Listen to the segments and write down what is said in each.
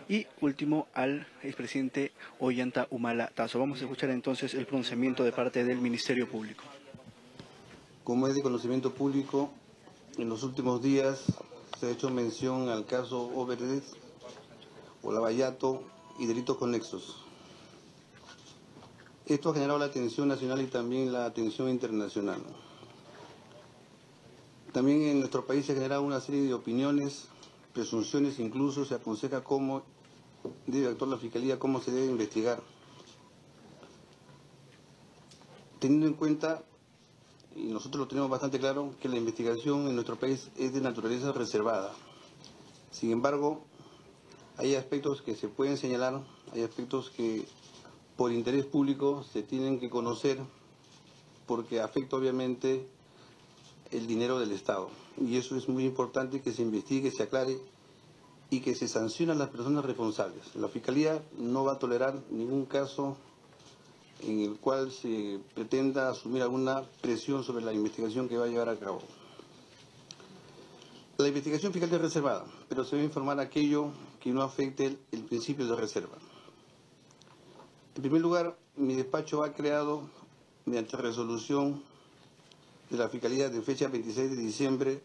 y último al expresidente Ollanta Humala Tasso. Vamos a escuchar entonces el pronunciamiento de parte del Ministerio Público. Como es de conocimiento público, en los últimos días se ha hecho mención al caso Odebrecht, Lavallato y delitos conexos. Esto ha generado la atención nacional y también la atención internacional. También en nuestro país se ha generado una serie de opiniones, presunciones, incluso se aconseja cómo debe actuar la Fiscalía, cómo se debe investigar. Teniendo en cuenta, y nosotros lo tenemos bastante claro, que la investigación en nuestro país es de naturaleza reservada. Sin embargo, hay aspectos que se pueden señalar, hay aspectos que por interés público se tienen que conocer porque afecta obviamente el dinero del Estado. Y eso es muy importante que se investigue, se aclare y que se sancionen a las personas responsables. La Fiscalía no va a tolerar ningún caso en el cual se pretenda asumir alguna presión sobre la investigación que va a llevar a cabo. La investigación fiscal es reservada, pero se debe informar aquello que no afecte el principio de reserva. En primer lugar, mi despacho ha creado, mediante resolución de la Fiscalía de fecha 26 de diciembre,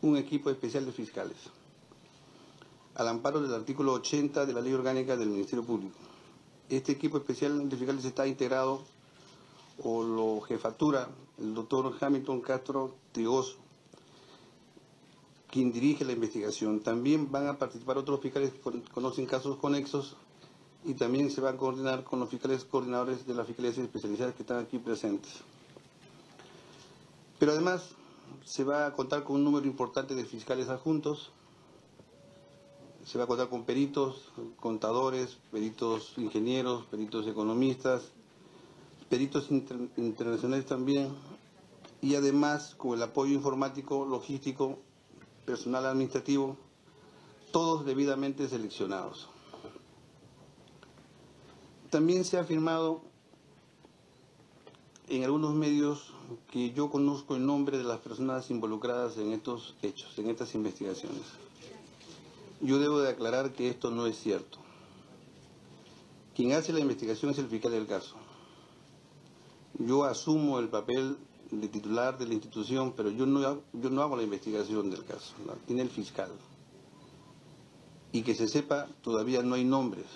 un equipo especial de fiscales, al amparo del artículo 80 de la Ley Orgánica del Ministerio Público. Este equipo especial de fiscales está integrado o lo jefatura el doctor Hamilton Castro Trigoso, quien dirige la investigación. También van a participar otros fiscales que conocen casos conexos y también se va a coordinar con los fiscales coordinadores de las fiscalías especializadas que están aquí presentes. Pero además se va a contar con un número importante de fiscales adjuntos, se va a contar con peritos, contadores, peritos ingenieros, peritos economistas, peritos internacionales también, y además con el apoyo informático, logístico, personal administrativo, todos debidamente seleccionados. También se ha afirmado en algunos medios que yo conozco el nombre de las personas involucradas en estos hechos, en estas investigaciones. Yo debo de aclarar que esto no es cierto. Quien hace la investigación es el fiscal del caso. Yo asumo el papel de titular de la institución, pero yo no hago la investigación del caso, la tiene el fiscal. Y que se sepa, todavía no hay nombres.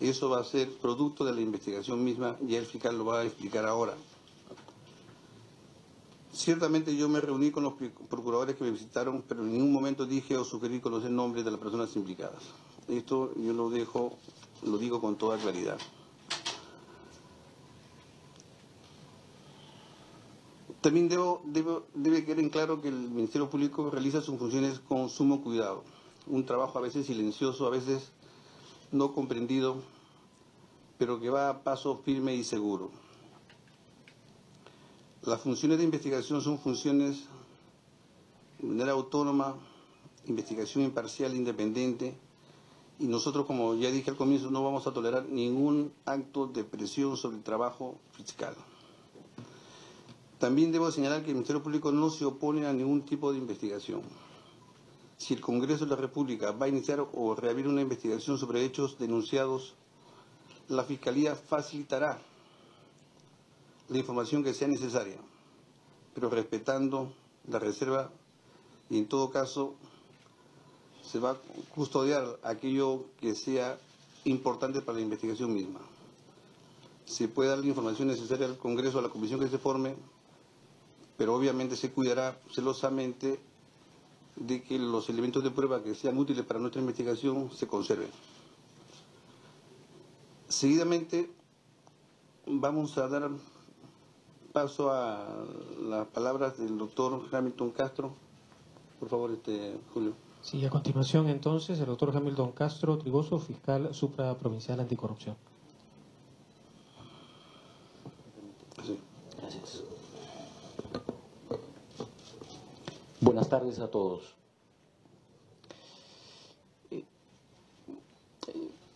Eso va a ser producto de la investigación misma y el fiscal lo va a explicar ahora. Ciertamente yo me reuní con los procuradores que me visitaron, pero en ningún momento dije o sugerí conocer nombres de las personas implicadas. Esto yo lo digo con toda claridad. También debe quedar en claro que el Ministerio Público realiza sus funciones con sumo cuidado. Un trabajo a veces silencioso, a veces no comprendido, pero que va a paso firme y seguro. Las funciones de investigación son funciones de manera autónoma, investigación imparcial, independiente, y nosotros, como ya dije al comienzo, no vamos a tolerar ningún acto de presión sobre el trabajo fiscal. También debo señalar que el Ministerio Público no se opone a ningún tipo de investigación. Si el Congreso de la República va a iniciar o reabrir una investigación sobre hechos denunciados, la Fiscalía facilitará la información que sea necesaria, pero respetando la reserva y en todo caso se va a custodiar aquello que sea importante para la investigación misma. Se puede dar la información necesaria al Congreso, a la comisión que se forme, pero obviamente se cuidará celosamente de que los elementos de prueba que sean útiles para nuestra investigación se conserven. Seguidamente vamos a dar paso a las palabras del doctor Hamilton Castro. Por favor, Julio. Sí, a continuación entonces el doctor Hamilton Castro Trigoso, fiscal supraprovincial anticorrupción. Sí. Gracias. Buenas tardes a todos.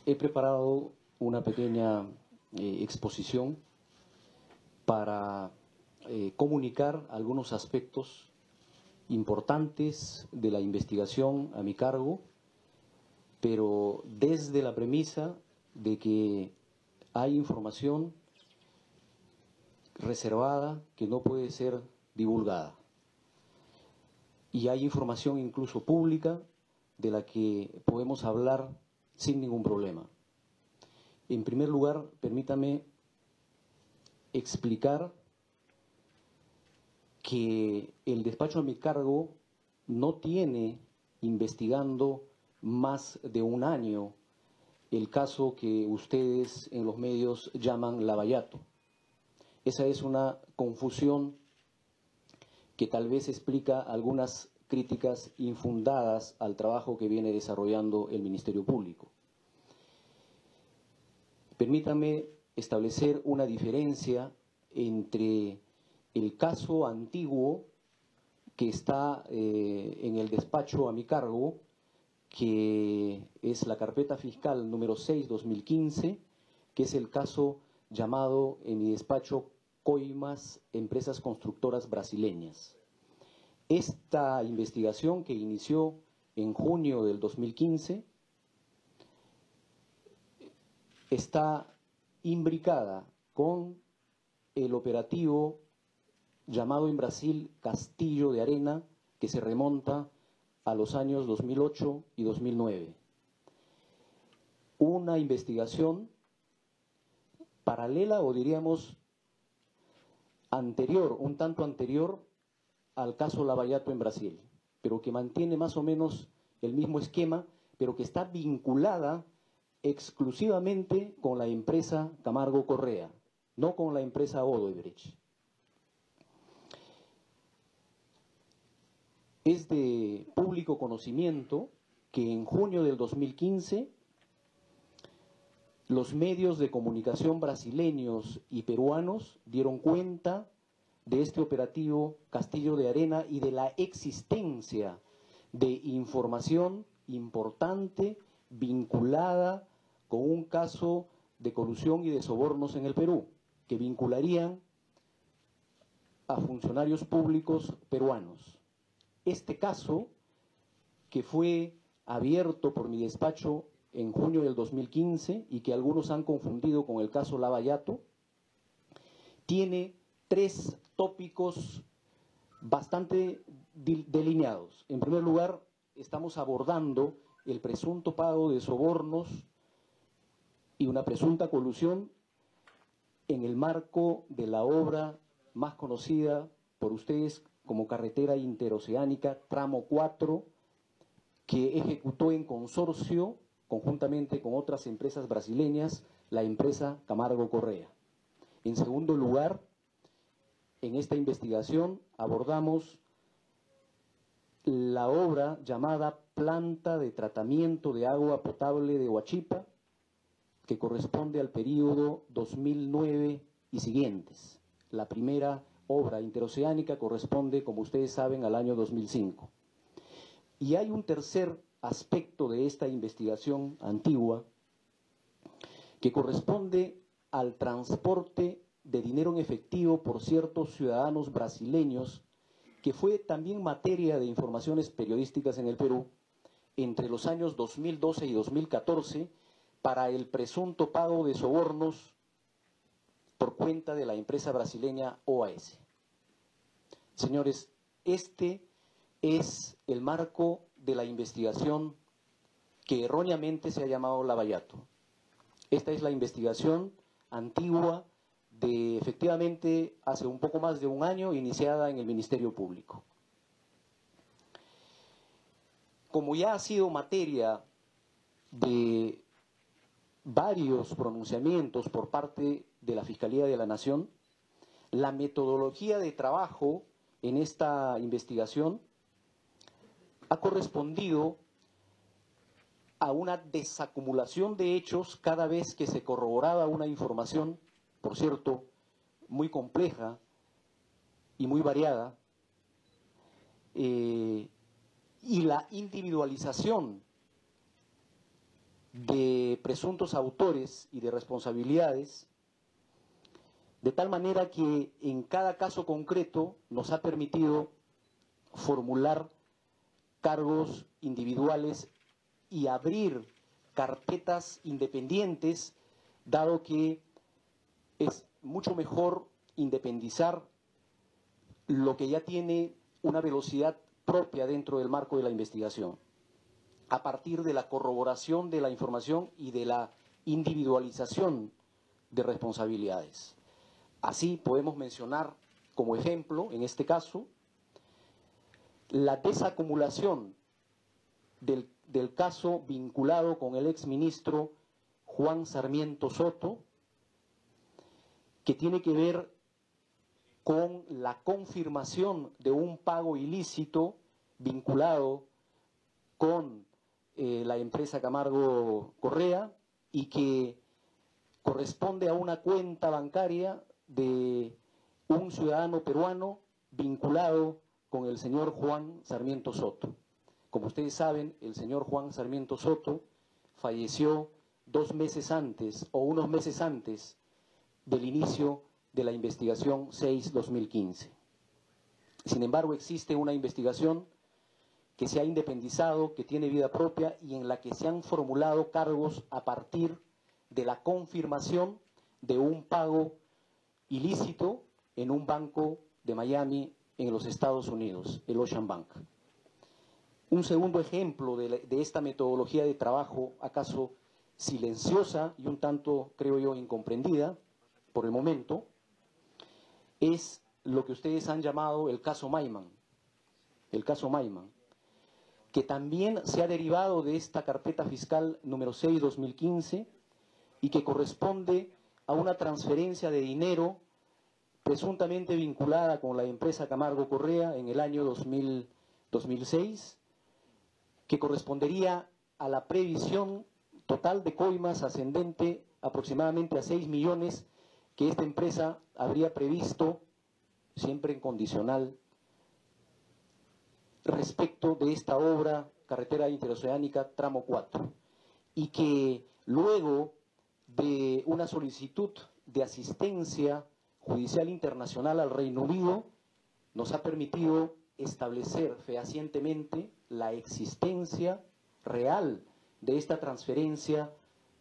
He preparado una pequeña exposición para comunicar algunos aspectos importantes de la investigación a mi cargo pero desde la premisa de que hay información reservada que no puede ser divulgada. Y hay información incluso pública de la que podemos hablar sin ningún problema. En primer lugar, permítame explicar que el despacho a mi cargo no tiene investigando más de un año el caso que ustedes en los medios llaman Lavallato. Esa es una confusión que tal vez explica algunas críticas infundadas al trabajo que viene desarrollando el Ministerio Público. Permítame establecer una diferencia entre el caso antiguo que está en el despacho a mi cargo, que es la carpeta fiscal número 6/2015, que es el caso llamado en mi despacho Coimas Empresas Constructoras Brasileñas. Esta investigación, que inició en junio del 2015, está imbricada con el operativo llamado en Brasil Castillo de Arena, que se remonta a los años 2008 y 2009. Una investigación paralela, o diríamos anterior, un tanto anterior al caso Lavallato en Brasil, pero que mantiene más o menos el mismo esquema, pero que está vinculada exclusivamente con la empresa Camargo Correa, no con la empresa Odebrecht. Es de público conocimiento que en junio del 2015 los medios de comunicación brasileños y peruanos dieron cuenta de este operativo Castillo de Arena y de la existencia de información importante vinculada con un caso de colusión y de sobornos en el Perú, que vincularían a funcionarios públicos peruanos. Este caso, que fue abierto por mi despacho en junio del 2015 y que algunos han confundido con el caso Lavallato, tiene tres tópicos bastante delineados. En primer lugar, estamos abordando el presunto pago de sobornos y una presunta colusión en el marco de la obra más conocida por ustedes como carretera interoceánica tramo 4, que ejecutó en consorcio, conjuntamente con otras empresas brasileñas, la empresa Camargo Correa. En segundo lugar, en esta investigación abordamos la obra llamada Planta de Tratamiento de Agua Potable de Huachipa, que corresponde al período 2009 y siguientes. La primera obra interoceánica corresponde, como ustedes saben, al año 2005. Y hay un tercer aspecto de esta investigación antigua que corresponde al transporte de dinero en efectivo por ciertos ciudadanos brasileños, que fue también materia de informaciones periodísticas en el Perú entre los años 2012 y 2014 para el presunto pago de sobornos por cuenta de la empresa brasileña OAS. Señores, este es el marco de la investigación que erróneamente se ha llamado Lavallato. Esta es la investigación antigua de, efectivamente, hace un poco más de un año, iniciada en el Ministerio Público. Como ya ha sido materia de varios pronunciamientos por parte de la Fiscalía de la Nación, la metodología de trabajo en esta investigación ha correspondido a una desacumulación de hechos cada vez que se corroboraba una información, por cierto, muy compleja y muy variada, y la individualización de presuntos autores y de responsabilidades, de tal manera que en cada caso concreto nos ha permitido formular cargos individuales y abrir carpetas independientes, dado que es mucho mejor independizar lo que ya tiene una velocidad propia dentro del marco de la investigación, a partir de la corroboración de la información y de la individualización de responsabilidades. Así podemos mencionar como ejemplo, en este caso, la desacumulación del caso vinculado con el exministro Juan Sarmiento Soto, que tiene que ver con la confirmación de un pago ilícito vinculado con la empresa Camargo Correa y que corresponde a una cuenta bancaria de un ciudadano peruano vinculado con el señor Juan Sarmiento Soto. Como ustedes saben, el señor Juan Sarmiento Soto falleció 2 meses antes o unos meses antes del inicio de la investigación 6-2015. Sin embargo, existe una investigación que se ha independizado, que tiene vida propia y en la que se han formulado cargos a partir de la confirmación de un pago ilícito en un banco de Miami en los Estados Unidos, el Ocean Bank. Un segundo ejemplo de esta metodología de trabajo, acaso silenciosa y un tanto, creo yo, incomprendida por el momento, es lo que ustedes han llamado el caso Maiman. El caso Maiman, que también se ha derivado de esta carpeta fiscal número 6-2015 y que corresponde a una transferencia de dinero presuntamente vinculada con la empresa Camargo Correa en el año 2006, que correspondería a la previsión total de coimas ascendente aproximadamente a 6 millones que esta empresa habría previsto, siempre en condicional, respecto de esta obra carretera interoceánica tramo 4, y que luego de una solicitud de asistencia judicial internacional al Reino Unido nos ha permitido establecer fehacientemente la existencia real de esta transferencia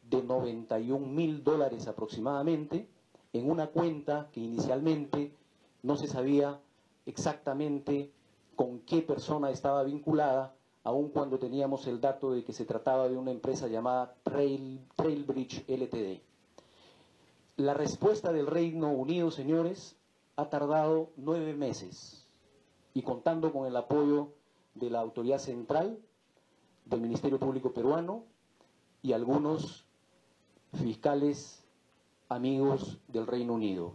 de $91.000 aproximadamente en una cuenta que inicialmente no se sabía exactamente con qué persona estaba vinculada, aun cuando teníamos el dato de que se trataba de una empresa llamada Trailbridge Ltd. La respuesta del Reino Unido, señores, ha tardado 9 meses y contando con el apoyo de la autoridad central, del Ministerio Público Peruano y algunos fiscales amigos del Reino Unido.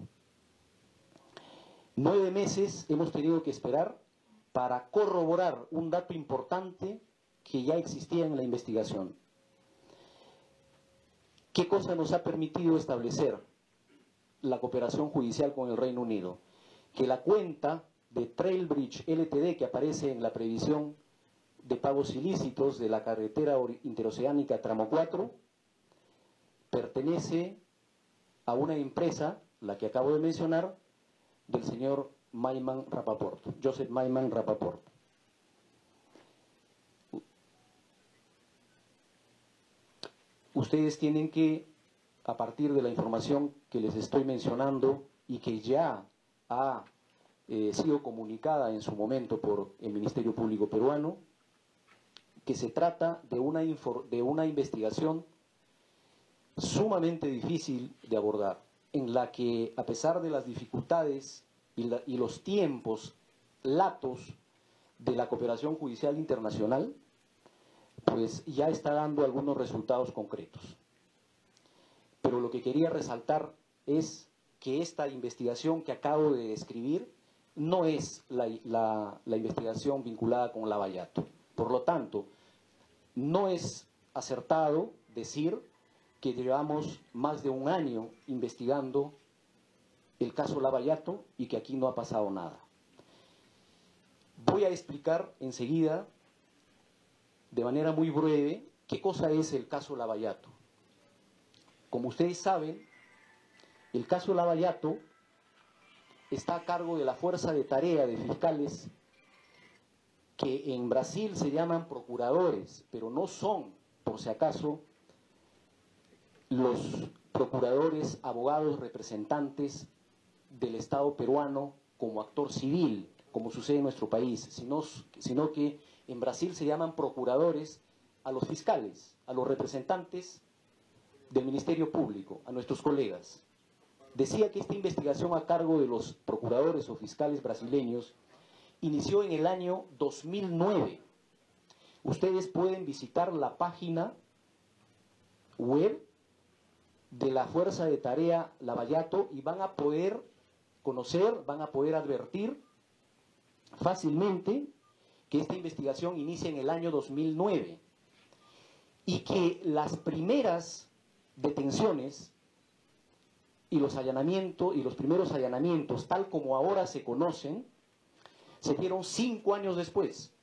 9 meses hemos tenido que esperar para corroborar un dato importante que ya existía en la investigación. ¿Qué cosa nos ha permitido establecer la cooperación judicial con el Reino Unido? Que la cuenta de Trailbridge Ltd, que aparece en la previsión de pagos ilícitos de la carretera interoceánica tramo 4, pertenece a una empresa, la que acabo de mencionar, del señor Maiman Rapaport, Joseph Maiman Rapaport. Ustedes tienen que, a partir de la información que les estoy mencionando y que ya ha sido comunicada en su momento por el Ministerio Público Peruano, que se trata de una investigación sumamente difícil de abordar, en la que, a pesar de las dificultades y los tiempos latos de la cooperación judicial internacional, pues ya está dando algunos resultados concretos. Pero lo que quería resaltar es que esta investigación que acabo de describir no es la investigación vinculada con Lavallato. Por lo tanto, no es acertado decir que llevamos más de 1 año investigando el caso Lavallato y que aquí no ha pasado nada. Voy a explicar enseguida, de manera muy breve, qué cosa es el caso Lavallato. Como ustedes saben, el caso Lavallato está a cargo de la fuerza de tarea de fiscales que en Brasil se llaman procuradores, pero no son por si acaso, los procuradores, abogados, representantes del Estado peruano como actor civil, como sucede en nuestro país, sino que en Brasil se llaman procuradores a los fiscales, a los representantes del Ministerio Público, a nuestros colegas. Decía que esta investigación a cargo de los procuradores o fiscales brasileños inició en el año 2009. Ustedes pueden visitar la página web de la Fuerza de Tarea Lavallato y van a poder conocer, van a poder advertir fácilmente que esta investigación inicia en el año 2009 y que las primeras detenciones y los allanamientos y los primeros allanamientos, tal como ahora se conocen, se dieron 5 años después,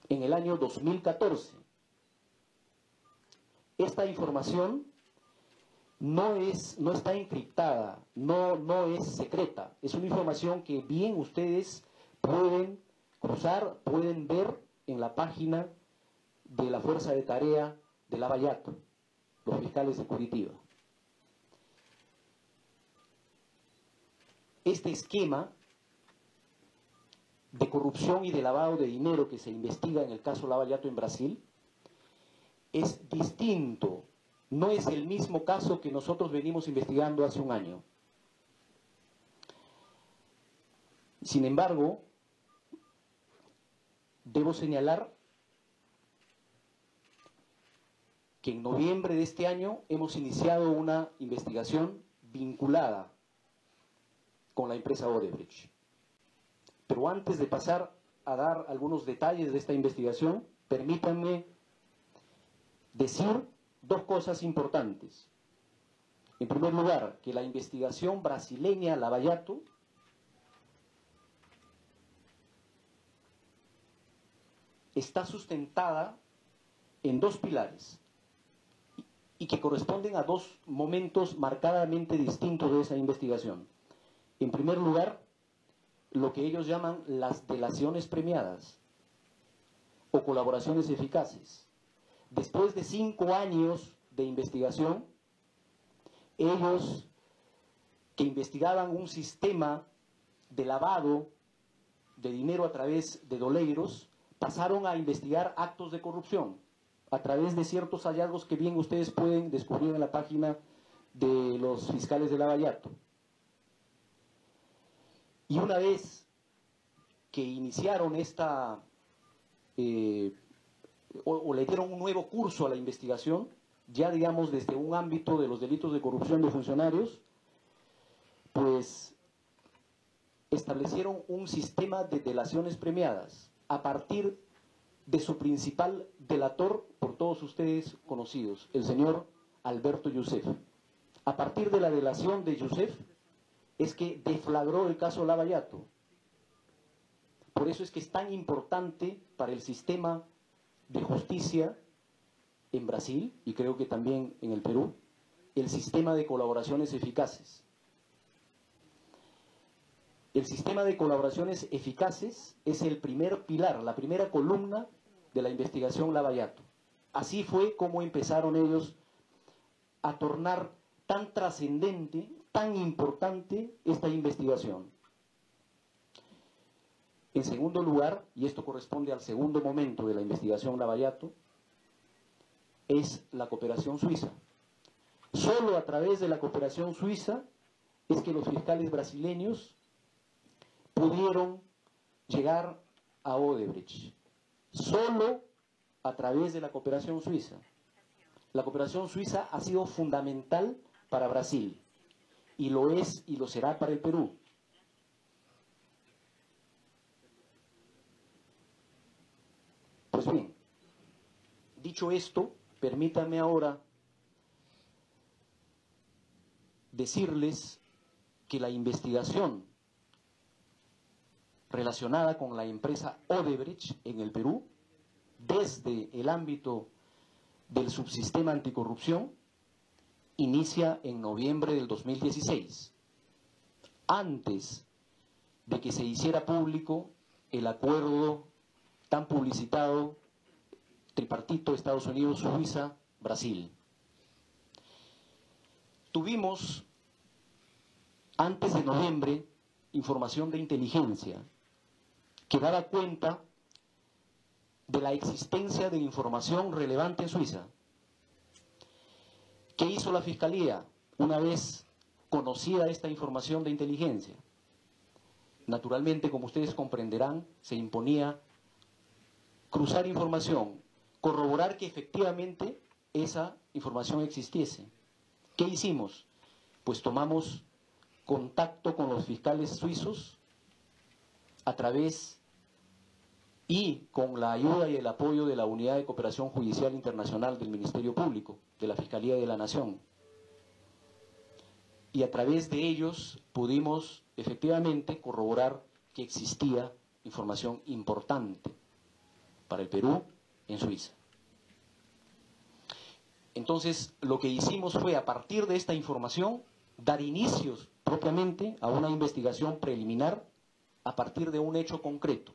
en el año 2014. Esta información no está encriptada, no es secreta, es una información que bien ustedes pueden cruzar, pueden ver en la página de la Fuerza de Tarea de Lavallato, los fiscales de Curitiba. Este esquema de corrupción y de lavado de dinero que se investiga en el caso Lavallato en Brasil es distinto, no es el mismo caso que nosotros venimos investigando hace un año. Sin embargo, debo señalar que en noviembre de este año hemos iniciado una investigación vinculada con la empresa Odebrecht. Pero antes de pasar a dar algunos detalles de esta investigación, permítanme decir 2 cosas importantes. En primer lugar, que la investigación brasileña Lavallato está sustentada en 2 pilares y que corresponden a 2 momentos marcadamente distintos de esa investigación. En primer lugar, lo que ellos llaman las delaciones premiadas o colaboraciones eficaces. Después de 5 años de investigación, ellos que investigaban un sistema de lavado de dinero a través de doleiros, pasaron a investigar actos de corrupción a través de ciertos hallazgos que bien ustedes pueden descubrir en la página de los fiscales de Lavallato. Y una vez que iniciaron o le dieron un nuevo curso a la investigación, ya digamos desde un ámbito de los delitos de corrupción de funcionarios, pues establecieron un sistema de delaciones premiadas a partir de su principal delator, por todos ustedes conocidos, el señor Alberto Youssef. A partir de la delación de Youssef es que deflagró el caso Lavallato. Por eso es que es tan importante para el sistema de justicia en Brasil, y creo que también en el Perú, el sistema de colaboraciones eficaces. El sistema de colaboraciones eficaces es el primer pilar, la primera columna de la investigación Lavallato. Así fue como empezaron ellos a tornar tan trascendente, tan importante esta investigación. En segundo lugar, y esto corresponde al segundo momento de la investigación Lavallato, es la cooperación suiza. Solo a través de la cooperación suiza es que los fiscales brasileños pudieron llegar a Odebrecht. Solo a través de la cooperación suiza. La cooperación suiza ha sido fundamental para Brasil, y lo es y lo será para el Perú. Pues bien, dicho esto, permítanme ahora decirles que la investigación relacionada con la empresa Odebrecht en el Perú, desde el ámbito del subsistema anticorrupción, inicia en noviembre del 2016, antes de que se hiciera público el acuerdo tan publicitado tripartito Estados Unidos, Suiza, Brasil. Tuvimos, antes de noviembre, información de inteligencia que daba cuenta de la existencia de información relevante en Suiza. ¿Qué hizo la Fiscalía una vez conocida esta información de inteligencia? Naturalmente, como ustedes comprenderán, se imponía cruzar información, corroborar que efectivamente esa información existiese. ¿Qué hicimos? Pues tomamos contacto con los fiscales suizos a través y con la ayuda y el apoyo de la Unidad de Cooperación Judicial Internacional del Ministerio Público, de la Fiscalía de la Nación. Y a través de ellos pudimos efectivamente corroborar que existía información importante para el Perú en Suiza. Entonces, lo que hicimos fue, a partir de esta información, dar inicios propiamente a una investigación preliminar a partir de un hecho concreto.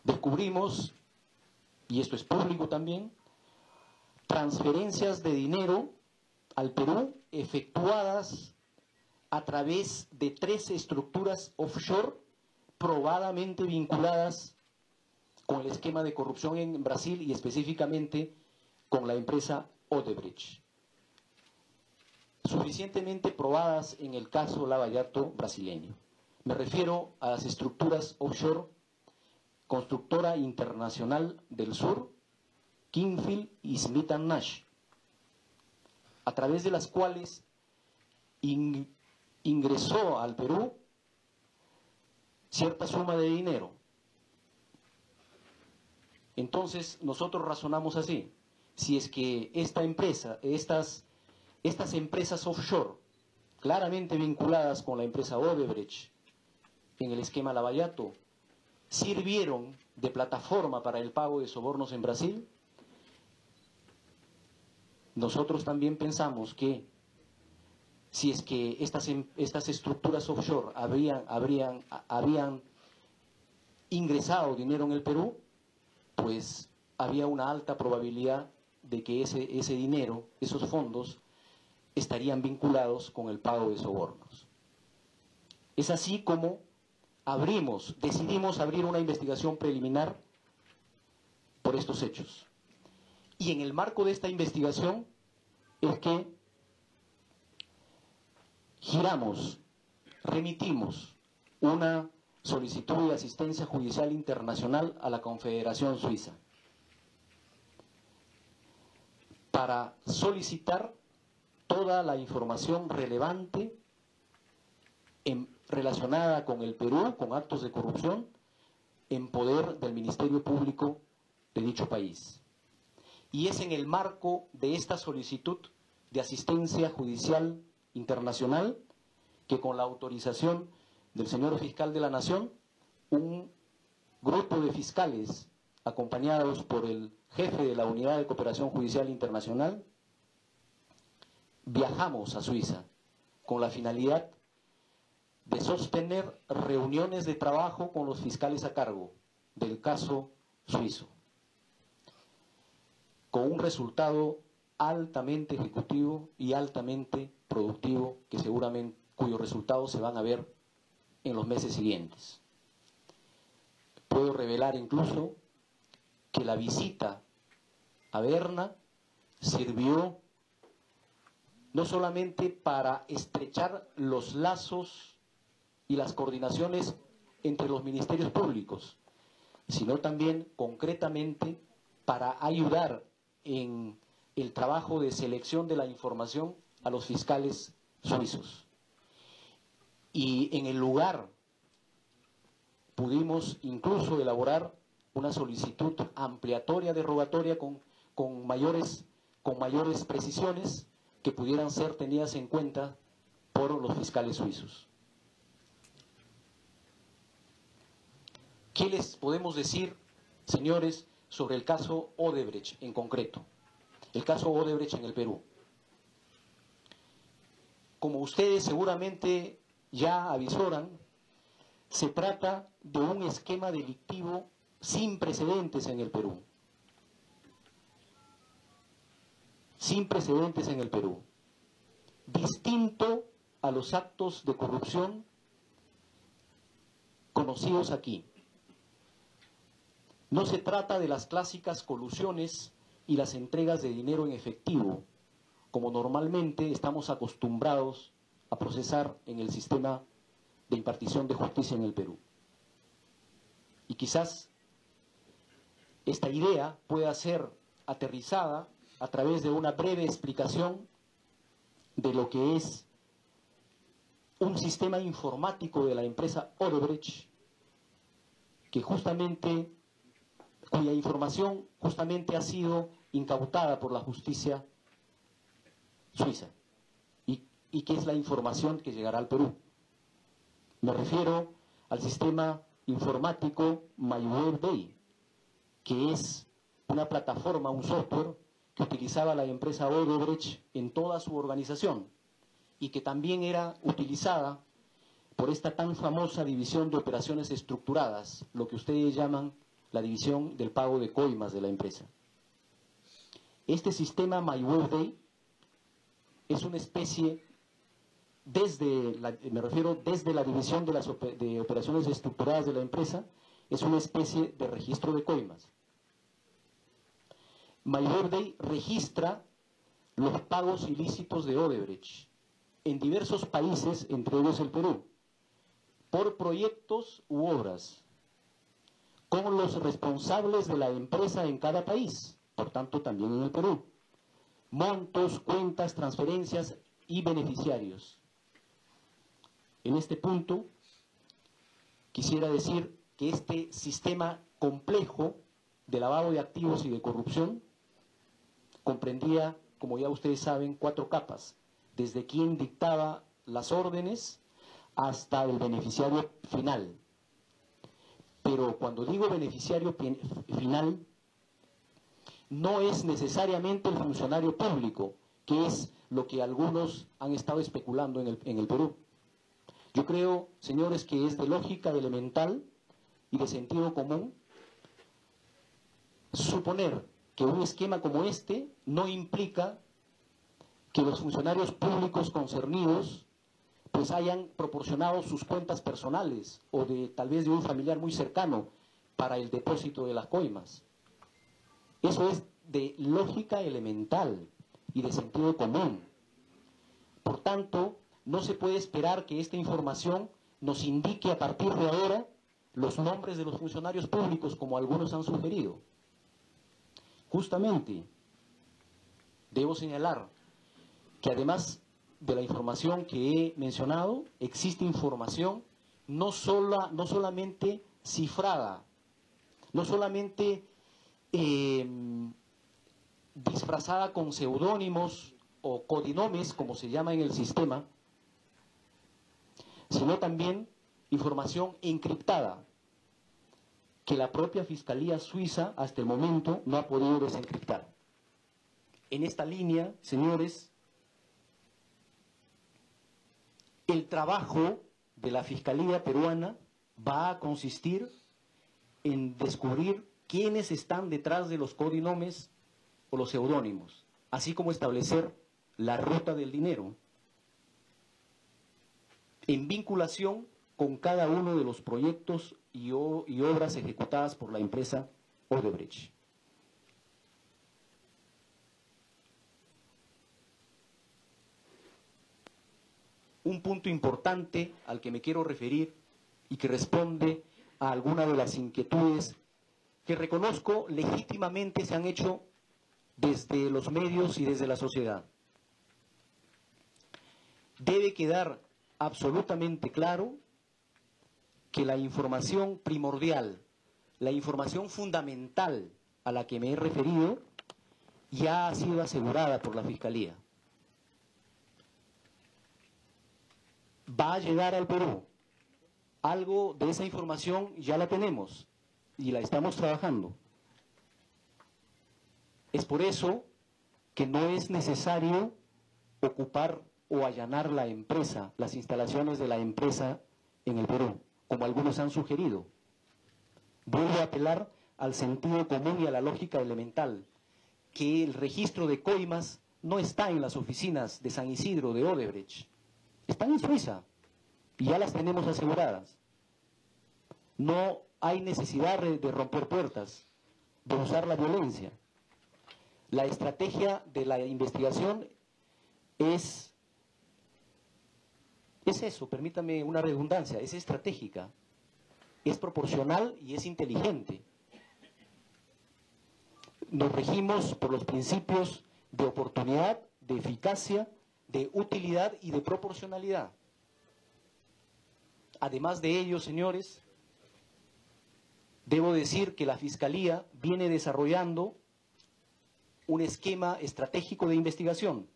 Descubrimos, y esto es público también, transferencias de dinero al Perú efectuadas a través de 3 estructuras offshore probadamente vinculadas con el esquema de corrupción en Brasil y específicamente con la empresa Odebrecht. Suficientemente probadas en el caso Lava Jato brasileño. Me refiero a las estructuras offshore Constructora Internacional del Sur, Kingfield y Smith & Nash, a través de las cuales ingresó al Perú cierta suma de dinero. Entonces nosotros razonamos así: si es que esta empresa, estas empresas offshore, claramente vinculadas con la empresa Odebrecht en el esquema Lava Jato, sirvieron de plataforma para el pago de sobornos en Brasil, nosotros también pensamos que si es que estas estructuras offshore habían ingresado dinero en el Perú, pues había una alta probabilidad de que ese dinero, esos fondos, estarían vinculados con el pago de sobornos. Es así como decidimos abrir una investigación preliminar por estos hechos. Y en el marco de esta investigación es que remitimos una solicitud de asistencia judicial internacional a la Confederación Suiza para solicitar toda la información relevante relacionada con el Perú, con actos de corrupción, en poder del Ministerio Público de dicho país. Y es en el marco de esta solicitud de asistencia judicial internacional que, con la autorización del señor fiscal de la Nación, un grupo de fiscales acompañados por el jefe de la Unidad de Cooperación Judicial Internacional, viajamos a Suiza con la finalidad de sostener reuniones de trabajo con los fiscales a cargo del caso suizo, con un resultado altamente ejecutivo y altamente productivo cuyos resultados se van a ver en los meses siguientes. Puedo revelar incluso que la visita a Berna sirvió no solamente para estrechar los lazos y las coordinaciones entre los ministerios públicos, sino también concretamente para ayudar en el trabajo de selección de la información a los fiscales suizos. Y en el lugar pudimos incluso elaborar una solicitud ampliatoria de rogatoria con mayores precisiones que pudieran ser tenidas en cuenta por los fiscales suizos. ¿Qué les podemos decir, señores, sobre el caso Odebrecht en concreto? El caso Odebrecht en el Perú. Como ustedes seguramente ya avisoran, se trata de un esquema delictivo sin precedentes en el Perú. sin precedentes en el Perú, distinto a los actos de corrupción conocidos aquí. No se trata de las clásicas colusiones y las entregas de dinero en efectivo, como normalmente estamos acostumbrados a procesar en el sistema de impartición de justicia en el Perú. Y quizás esta idea pueda ser aterrizada a través de una breve explicación de lo que es un sistema informático de la empresa Odebrecht, cuya información justamente ha sido incautada por la justicia suiza y que es la información que llegará al Perú. Me refiero al sistema informático MyWebDay, que es una plataforma, un software que utilizaba la empresa Odebrecht en toda su organización y que también era utilizada por esta tan famosa división de operaciones estructuradas, lo que ustedes llaman la división del pago de coimas de la empresa. Este sistema MyWebDay es una especie, desde la división de operaciones estructuradas de la empresa, es una especie de registro de coimas. MyWebDay registra los pagos ilícitos de Odebrecht en diversos países, entre ellos el Perú, por proyectos u obras, con los responsables de la empresa en cada país, por tanto también en el Perú, montos, cuentas, transferencias y beneficiarios. En este punto, quisiera decir que este sistema complejo de lavado de activos y de corrupción comprendía, como ya ustedes saben, 4 capas, desde quien dictaba las órdenes hasta el beneficiario final. Pero cuando digo beneficiario final, no es necesariamente el funcionario público, que es lo que algunos han estado especulando en el Perú. Yo creo, señores, que es de lógica elemental y de sentido común suponer que un esquema como este no implica que los funcionarios públicos concernidos pues hayan proporcionado sus cuentas personales o tal vez de un familiar muy cercano para el depósito de las coimas. Eso es de lógica elemental y de sentido común. Por tanto, no se puede esperar que esta información nos indique a partir de ahora los nombres de los funcionarios públicos, como algunos han sugerido. Justamente, debo señalar que además de la información que he mencionado, existe información no solamente cifrada, no solamente disfrazada con seudónimos o codinomes, como se llama en el sistema, sino también información encriptada, que la propia Fiscalía Suiza hasta el momento no ha podido desencriptar. En esta línea, señores, el trabajo de la Fiscalía peruana va a consistir en descubrir quiénes están detrás de los codinomes o los seudónimos, así como establecer la ruta del dinero en vinculación con cada uno de los proyectos y obras ejecutadas por la empresa Odebrecht. Un punto importante al que me quiero referir y que responde a alguna de las inquietudes que reconozco legítimamente se han hecho desde los medios y desde la sociedad. Debe quedar absolutamente claro que la información primordial, la información fundamental a la que me he referido, ya ha sido asegurada por la Fiscalía. Va a llegar al Perú. Algo de esa información ya la tenemos y la estamos trabajando. Es por eso que no es necesario ocupar o allanar la empresa, las instalaciones de la empresa en el Perú, como algunos han sugerido. Vuelvo a apelar al sentido común y a la lógica elemental, que el registro de coimas no está en las oficinas de San Isidro, de Odebrecht. Están en Suiza y ya las tenemos aseguradas. No hay necesidad de romper puertas, de usar la violencia. La estrategia de la investigación es eso, permítame una redundancia, es estratégica, es proporcional y es inteligente. Nos regimos por los principios de oportunidad, de eficacia, de utilidad y de proporcionalidad. Además de ello, señores, debo decir que la Fiscalía viene desarrollando un esquema estratégico de investigación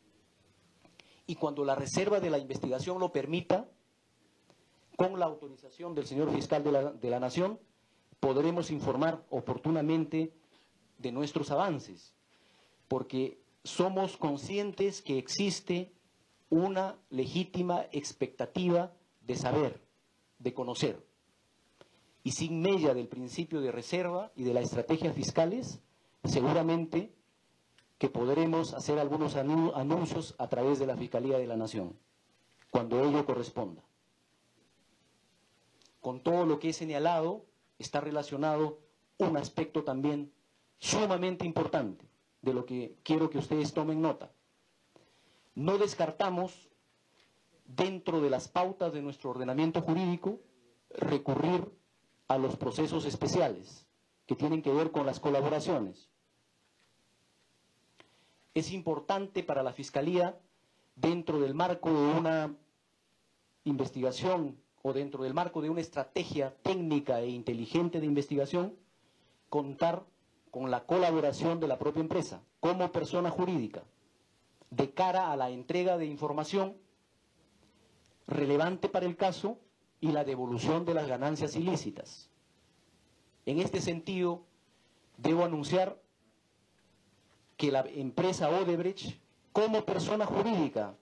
y cuando la reserva de la investigación lo permita, con la autorización del señor fiscal de la Nación, podremos informar oportunamente de nuestros avances, porque somos conscientes que existe una legítima expectativa de saber, de conocer. Y sin mella del principio de reserva y de la estrategia fiscales, seguramente que podremos hacer algunos anuncios a través de la Fiscalía de la Nación, cuando ello corresponda. Con todo lo que he señalado, está relacionado un aspecto también sumamente importante, de lo que quiero que ustedes tomen nota. No descartamos, dentro de las pautas de nuestro ordenamiento jurídico, recurrir a los procesos especiales que tienen que ver con las colaboraciones. Es importante para la Fiscalía, dentro del marco de una investigación o dentro del marco de una estrategia técnica e inteligente de investigación, contar con la colaboración de la propia empresa como persona jurídica de cara a la entrega de información relevante para el caso y la devolución de las ganancias ilícitas. En este sentido, debo anunciar que la empresa Odebrecht, como persona jurídica,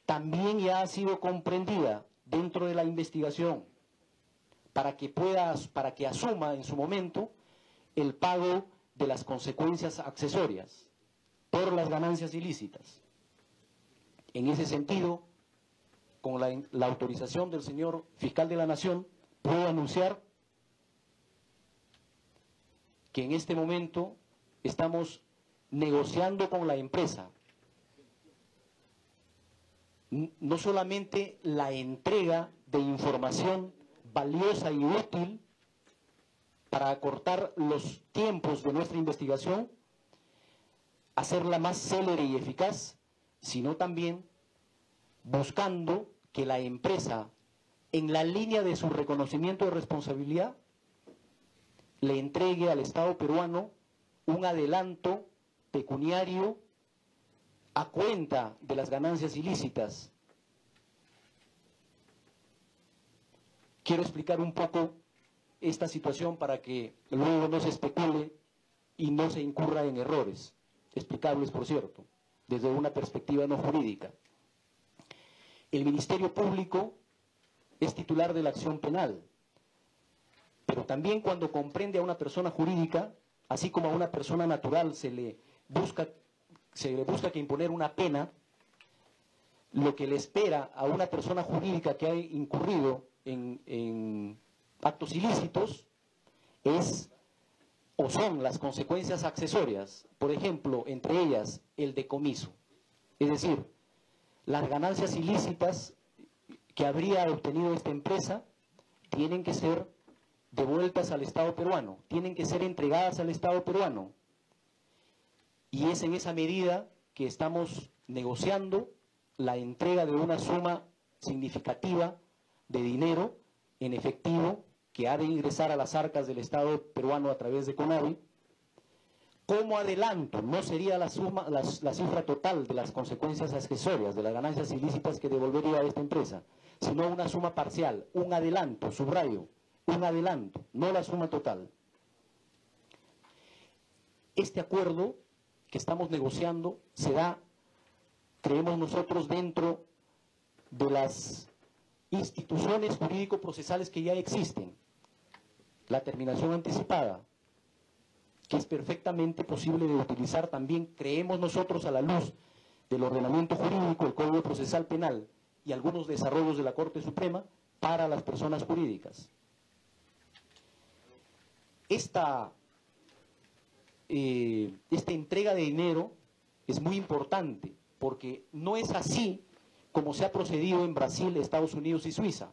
también ya ha sido comprendida dentro de la investigación para que asuma en su momento el pago de las consecuencias accesorias por las ganancias ilícitas. En ese sentido, con la autorización del señor fiscal de la Nación, puedo anunciar que en este momento estamos negociando con la empresa no solamente la entrega de información valiosa y útil para acortar los tiempos de nuestra investigación, hacerla más célere y eficaz, sino también buscando que la empresa, en la línea de su reconocimiento de responsabilidad, le entregue al Estado peruano un adelanto pecuniario a cuenta de las ganancias ilícitas. Quiero explicar un poco esta situación para que luego no se especule y no se incurra en errores, explicables por cierto, desde una perspectiva no jurídica. El Ministerio Público es titular de la acción penal, pero también cuando comprende a una persona jurídica, así como a una persona natural se le busca que imponer una pena, lo que le espera a una persona jurídica que ha incurrido en actos ilícitos es o son las consecuencias accesorias, por ejemplo, entre ellas el decomiso. Es decir, las ganancias ilícitas que habría obtenido esta empresa tienen que ser devueltas al Estado peruano, tienen que ser entregadas al Estado peruano. Y es en esa medida que estamos negociando la entrega de una suma significativa de dinero en efectivo que ha de ingresar a las arcas del Estado peruano a través de CONAVI. Como adelanto, no sería la cifra total de las consecuencias accesorias, de las ganancias ilícitas que devolvería a esta empresa, sino una suma parcial, un adelanto, subrayo, un adelanto, no la suma total. Este acuerdo que estamos negociando se da, creemos nosotros, dentro de las instituciones jurídico-procesales que ya existen. La terminación anticipada, que es perfectamente posible de utilizar también, creemos nosotros, a la luz del ordenamiento jurídico, el Código Procesal Penal y algunos desarrollos de la Corte Suprema para las personas jurídicas. Esta entrega de dinero es muy importante porque no es así como se ha procedido en Brasil, Estados Unidos y Suiza,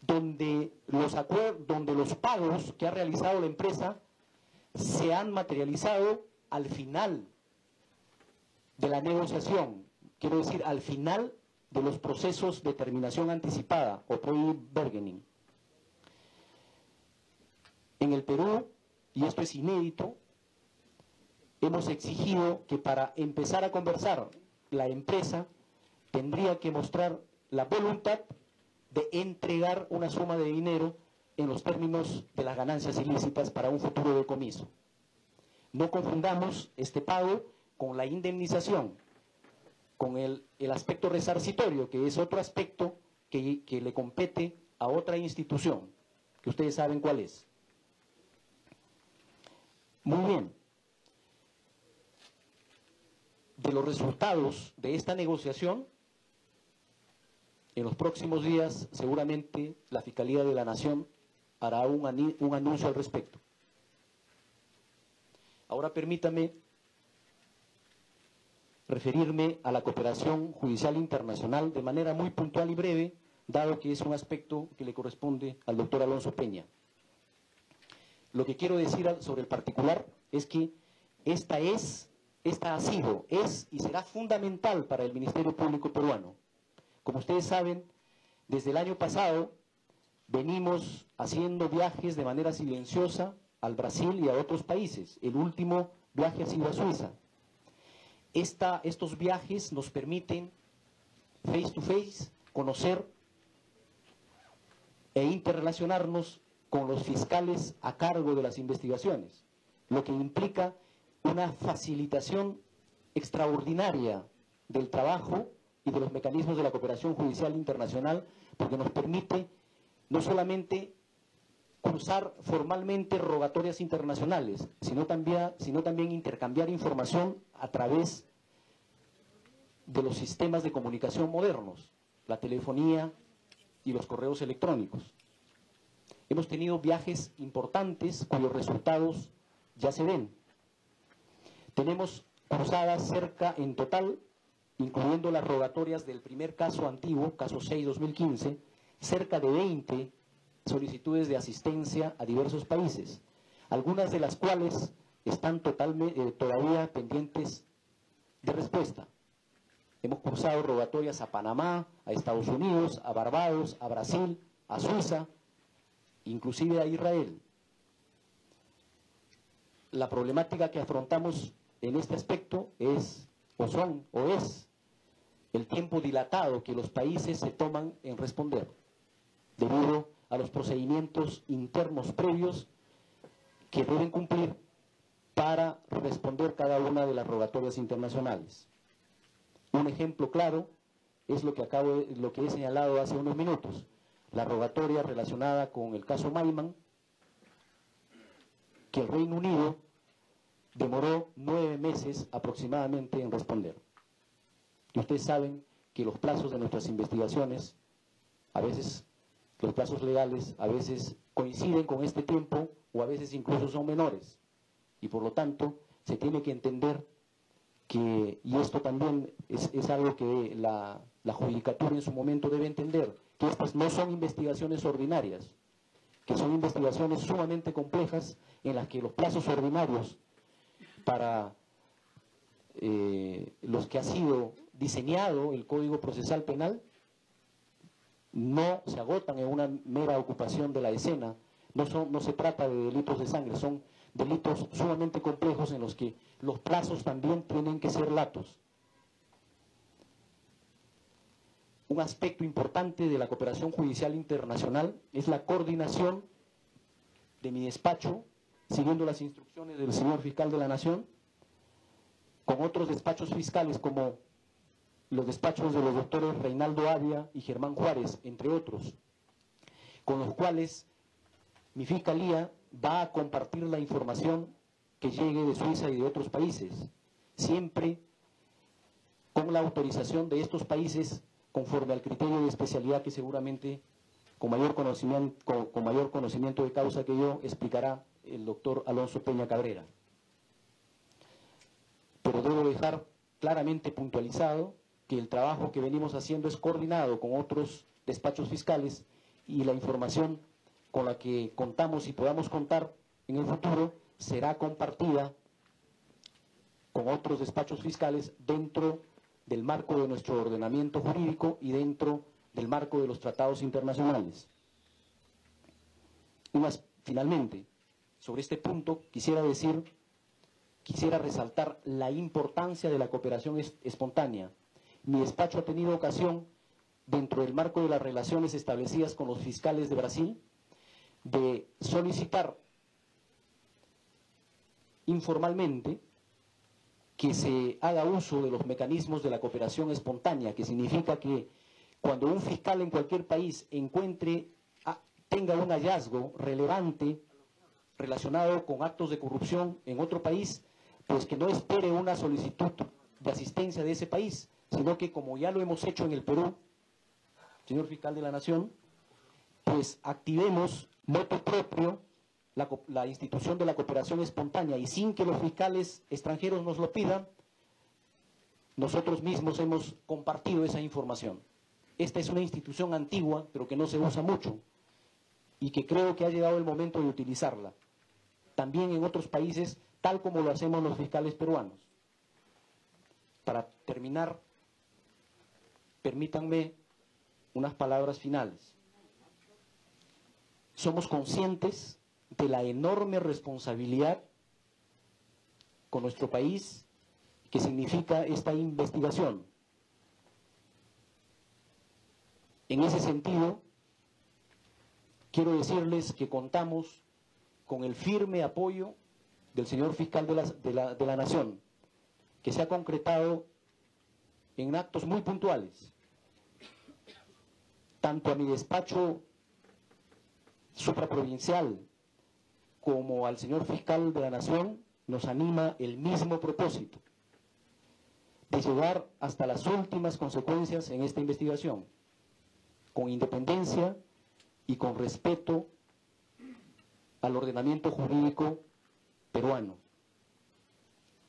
donde los pagos que ha realizado la empresa se han materializado al final de la negociación, quiero decir, al final de los procesos de terminación anticipada o pre-bargaining. En el Perú, y esto es inédito, hemos exigido que para empezar a conversar, la empresa tendría que mostrar la voluntad de entregar una suma de dinero en los términos de las ganancias ilícitas para un futuro decomiso. No confundamos este pago con la indemnización, con el aspecto resarcitorio, que es otro aspecto que le compete a otra institución, que ustedes saben cuál es. Muy bien. De los resultados de esta negociación, en los próximos días seguramente la Fiscalía de la Nación hará un anuncio al respecto. Ahora permítame referirme a la cooperación judicial internacional de manera muy puntual y breve, dado que es un aspecto que le corresponde al doctor Alonso Peña. Lo que quiero decir sobre el particular es que esta ha sido, es y será fundamental para el Ministerio Público peruano. Como ustedes saben, desde el año pasado venimos haciendo viajes de manera silenciosa al Brasil y a otros países. El último viaje ha sido a Suiza. Estos viajes nos permiten face to face conocer e interrelacionarnos con los fiscales a cargo de las investigaciones, lo que implica una facilitación extraordinaria del trabajo y de los mecanismos de la cooperación judicial internacional, porque nos permite no solamente cruzar formalmente rogatorias internacionales, sino también intercambiar información a través de los sistemas de comunicación modernos, la telefonía y los correos electrónicos. Hemos tenido viajes importantes cuyos resultados ya se ven. Tenemos cruzadas cerca en total, incluyendo las rogatorias del primer caso antiguo, caso 6-2015, cerca de 20 solicitudes de asistencia a diversos países, algunas de las cuales están todavía pendientes de respuesta. Hemos cruzado rogatorias a Panamá, a Estados Unidos, a Barbados, a Brasil, a Suiza, inclusive a Israel. La problemática que afrontamos en este aspecto es el tiempo dilatado que los países se toman en responder, debido a los procedimientos internos previos que deben cumplir para responder cada una de las rogatorias internacionales. Un ejemplo claro es lo que he señalado hace unos minutos, la rogatoria relacionada con el caso Maiman, que el Reino Unido demoró 9 meses aproximadamente en responder. Y ustedes saben que los plazos de nuestras investigaciones, a veces los plazos legales, a veces coinciden con este tiempo o a veces incluso son menores. Y por lo tanto, se tiene que entender que, y esto también es algo que la judicatura en su momento debe entender, que estas no son investigaciones ordinarias, que son investigaciones sumamente complejas en las que los plazos ordinarios para los que ha sido diseñado el Código Procesal Penal no se agotan en una mera ocupación de la escena. No se trata de delitos de sangre, son delitos sumamente complejos en los que los plazos también tienen que ser latos. Un aspecto importante de la cooperación judicial internacional es la coordinación de mi despacho, siguiendo las instrucciones del señor fiscal de la Nación, con otros despachos fiscales como los despachos de los doctores Reinaldo Avia y Germán Juárez, entre otros, con los cuales mi fiscalía va a compartir la información que llegue de Suiza y de otros países, siempre con la autorización de estos países conforme al criterio de especialidad que seguramente con mayor conocimiento de causa que yo explicará el doctor Alonso Peña Cabrera. Pero debo dejar claramente puntualizado que el trabajo que venimos haciendo es coordinado con otros despachos fiscales y la información con la que contamos y podamos contar en el futuro será compartida con otros despachos fiscales dentro del marco de nuestro ordenamiento jurídico y dentro del marco de los tratados internacionales. Y más, finalmente, sobre este punto quisiera resaltar la importancia de la cooperación espontánea. Mi despacho ha tenido ocasión, dentro del marco de las relaciones establecidas con los fiscales de Brasil, de solicitar informalmente que se haga uso de los mecanismos de la cooperación espontánea, que significa que cuando un fiscal en cualquier país tenga un hallazgo relevante relacionado con actos de corrupción en otro país, pues que no espere una solicitud de asistencia de ese país, sino que, como ya lo hemos hecho en el Perú, señor fiscal de la Nación, pues activemos motu propio la institución de la cooperación espontánea, y sin que los fiscales extranjeros nos lo pidan, nosotros mismos hemos compartido esa información. Esta es una institución antigua, pero que no se usa mucho, y que creo que ha llegado el momento de utilizarla, también en otros países, tal como lo hacemos los fiscales peruanos. Para terminar, permítanme unas palabras finales. Somos conscientes de la enorme responsabilidad con nuestro país que significa esta investigación. En ese sentido, quiero decirles que contamos con el firme apoyo del señor fiscal de la Nación, que se ha concretado en actos muy puntuales. Tanto a mi despacho supraprovincial como al señor fiscal de la Nación nos anima el mismo propósito, de llegar hasta las últimas consecuencias en esta investigación, con independencia y con respeto al ordenamiento jurídico peruano.